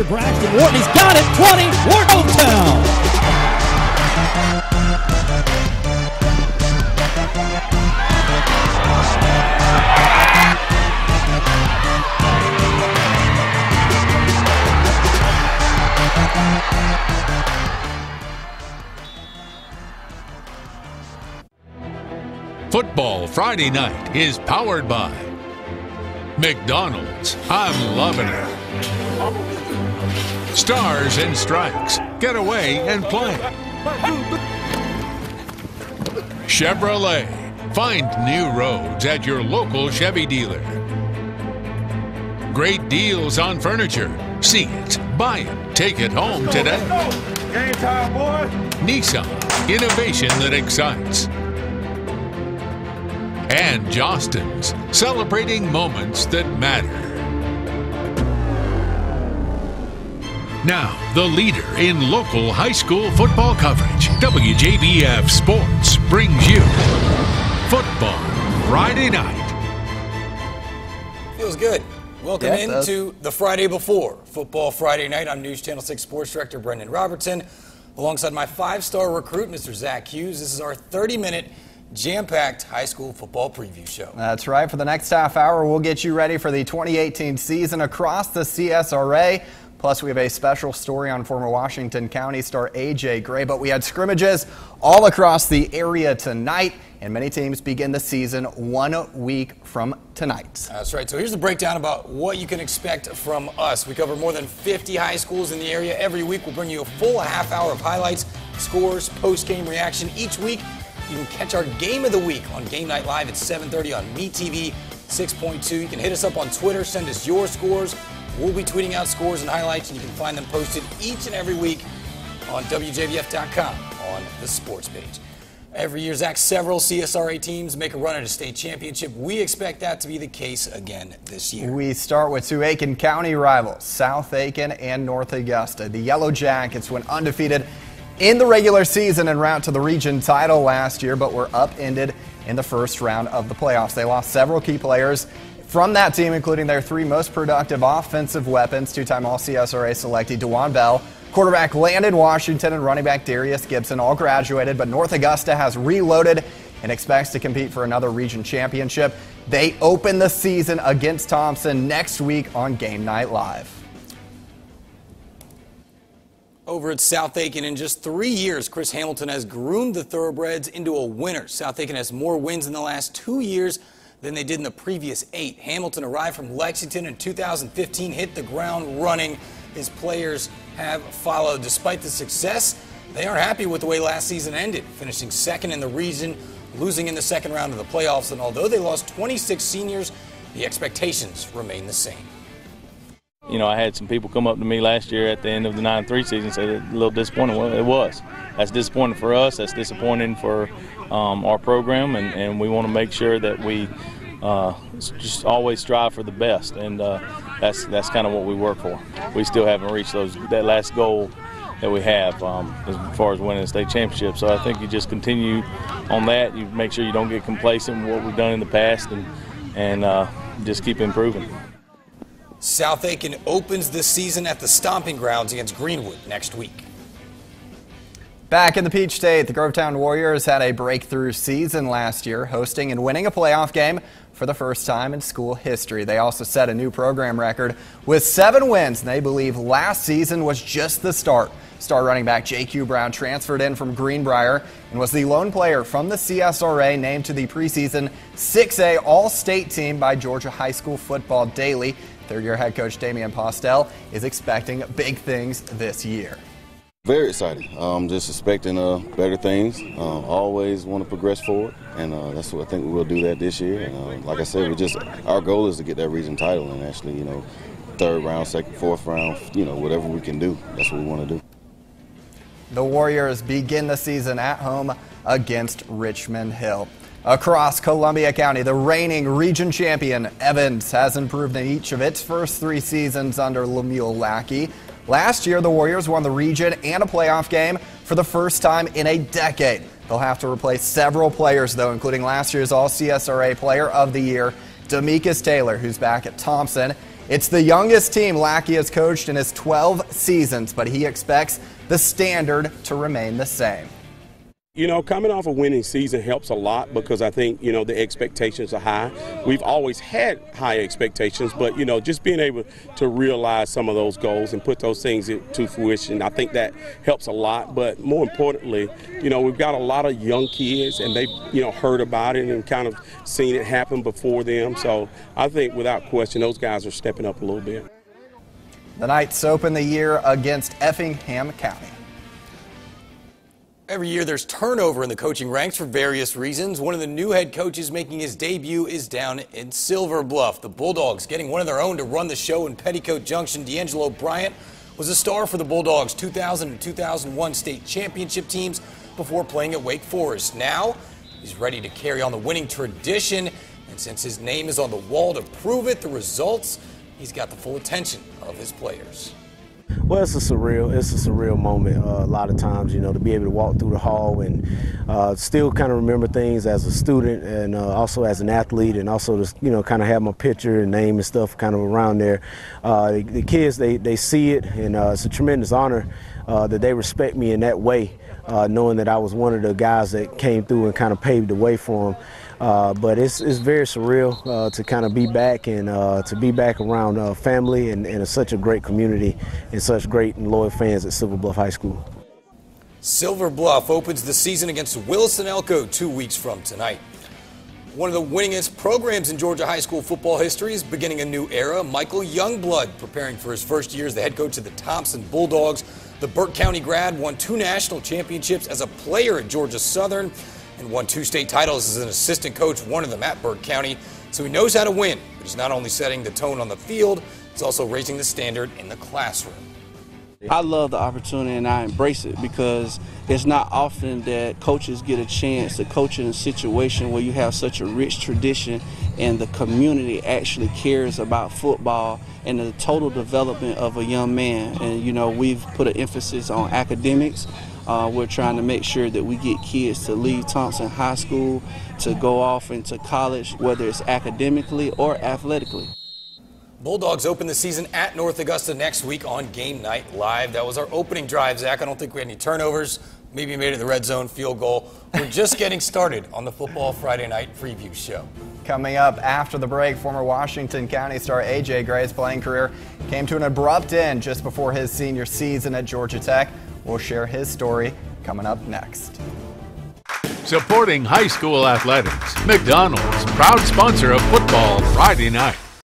Here, Braxton Wharton, he's got it, 20, Wharton Hometown. Football Friday Night is powered by McDonald's. I'm loving it. Stars and Stripes. Get away and play. Chevrolet. Find new roads at your local Chevy dealer. Great deals on furniture. See it, buy it, take it home today. Game time, boy. Nissan. Innovation that excites. And Jostens, celebrating moments that matter. Now, the leader in local high school football coverage, WJBF Sports brings you Football Friday Night. Feels good. Welcome into the Friday before Football Friday Night. I'm News Channel 6 Sports Director Brendan Robertson, alongside my five-star recruit, Mr. Zach Hughes. This is our 30-minute jam-packed high school football preview show. That's right. For the next half hour, we'll get you ready for the 2018 season across the CSRA. Plus, we have a special story on former Washington County star A.J. Gray. But we had scrimmages all across the area tonight, and many teams begin the season 1 week from tonight. That's right. So here's the breakdown about what you can expect from us. We cover more than 50 high schools in the area. Every week, we'll bring you a full half hour of highlights, scores, post-game reaction. Each week, you can catch our Game of the Week on Game Night Live at 7:30 on MeTV 6.2. You can hit us up on Twitter, send us your scores. We'll be tweeting out scores and highlights, and you can find them posted each and every week on WJBF.com on the sports page. Every year, Zach, several CSRA teams make a run at a state championship. We expect that to be the case again this year. We start with two Aiken County rivals, South Aiken and North Augusta. The Yellow Jackets went undefeated in the regular season en route to the region title last year, but were upended in the first round of the playoffs. They lost several key players from that team, including their three most productive offensive weapons, two-time All-CSRA selectee DeJuan Bell, quarterback Landon Washington, and running back Darius Gibson, all graduated, but North Augusta has reloaded and expects to compete for another region championship. They open the season against Thompson next week on Game Night Live. Over at South Aiken, in just 3 years, Chris Hamilton has groomed the Thoroughbreds into a winner. South Aiken has more wins in the last 2 years than they did in the previous 8. Hamilton arrived from Lexington in 2015, hit the ground running. His players have followed. Despite the success, they aren't happy with the way last season ended, finishing second in the region, losing in the second round of the playoffs. And although they lost 26 seniors, the expectations remain the same. You know, I had some people come up to me last year at the end of the 9-3 season and said it was a little disappointing. Well, it was. That's disappointing for us. That's disappointing for our program, and we want to make sure that we just always strive for the best, and that's kind of what we work for. We still haven't reached that last goal that we have as far as winning the state championship. So I think you just continue on that. You make sure you don't get complacent with what we've done in the past, and just keep improving. South Aiken opens the season at the Stomping Grounds against Greenwood next week. Back in the Peach State, the Grovetown Warriors had a breakthrough season last year, hosting and winning a playoff game for the first time in school history. They also set a new program record with 7 wins, and they believe last season was just the start. Star running back J.Q. Brown transferred in from Greenbrier and was the lone player from the CSRA named to the preseason 6A All-State team by Georgia High School Football Daily. Third-year head coach Damian Postel is expecting big things this year. Very excited. Just expecting better things. Always want to progress forward, and that's what I think we'll do that this year. And like I said, our goal is to get that region title, and actually, third round, second, fourth round, whatever we can do, that's what we want to do. The Warriors begin the season at home against Richmond Hill. Across Columbia County, the reigning region champion Evans has improved in each of its first 3 seasons under Lemuel Lackey. Last year, the Warriors won the region and a playoff game for the first time in a decade. They'll have to replace several players, though, including last year's All-CSRA Player of the Year, Demekus Taylor, who's back at Thompson. It's the youngest team Lackey has coached in his 12 seasons, but he expects the standard to remain the same. You know, coming off a winning season helps a lot because I think, you know, the expectations are high. We've always had high expectations, but, you know, just being able to realize some of those goals and put those things to fruition, I think that helps a lot. But more importantly, you know, we've got a lot of young kids and they've, you know, heard about it and kind of seen it happen before them. So I think without question, those guys are stepping up a little bit. The Knights open the year against Effingham County. Every year there's turnover in the coaching ranks for various reasons. One of the new head coaches making his debut is down in Silver Bluff. The Bulldogs getting one of their own to run the show in Petticoat Junction. D'Angelo Bryant was a star for the Bulldogs' 2000 and 2001 state championship teams before playing at Wake Forest. Now he's ready to carry on the winning tradition, and since his name is on the wall to prove it, the results, he's got the full attention of his players. Well, it's a surreal moment. A lot of times, you know, to be able to walk through the hall and still kind of remember things as a student and also as an athlete, and also to, you know, kind of have my picture and name and stuff kind of around there. The kids, they see it, and it's a tremendous honor that they respect me in that way, knowing that I was one of the guys that came through and kind of paved the way for them. But it's very surreal to kind of be back and to be back around family and such a great community and such great and loyal fans at Silver Bluff High School. Silver Bluff opens the season against Wilson-Elko 2 weeks from tonight. One of the winningest programs in Georgia high school football history is beginning a new era. Michael Youngblood preparing for his first year as the head coach of the Thompson Bulldogs. The Burke County grad won 2 national championships as a player at Georgia Southern and won 2 state titles as an assistant coach, one of them at Burke County. So he knows how to win, but he's not only setting the tone on the field, he's also raising the standard in the classroom. I love the opportunity and I embrace it because it's not often that coaches get a chance to coach in a situation where you have such a rich tradition and the community actually cares about football and the total development of a young man. And, you know, we've put an emphasis on academics. We're trying to make sure that we get kids to leave Thompson High School to go off into college, whether it's academically or athletically. Bulldogs open the season at North Augusta next week on Game Night Live. That was our opening drive, Zach. I don't think we had any turnovers. Maybe made it in the red zone, field goal. We're just getting started on the Football Friday Night Preview Show. Coming up after the break, former Washington County star A.J. Gray's playing career came to an abrupt end just before his senior season at Georgia Tech. We'll share his story coming up next. Supporting high school athletics, McDonald's, proud sponsor of Football Friday Night.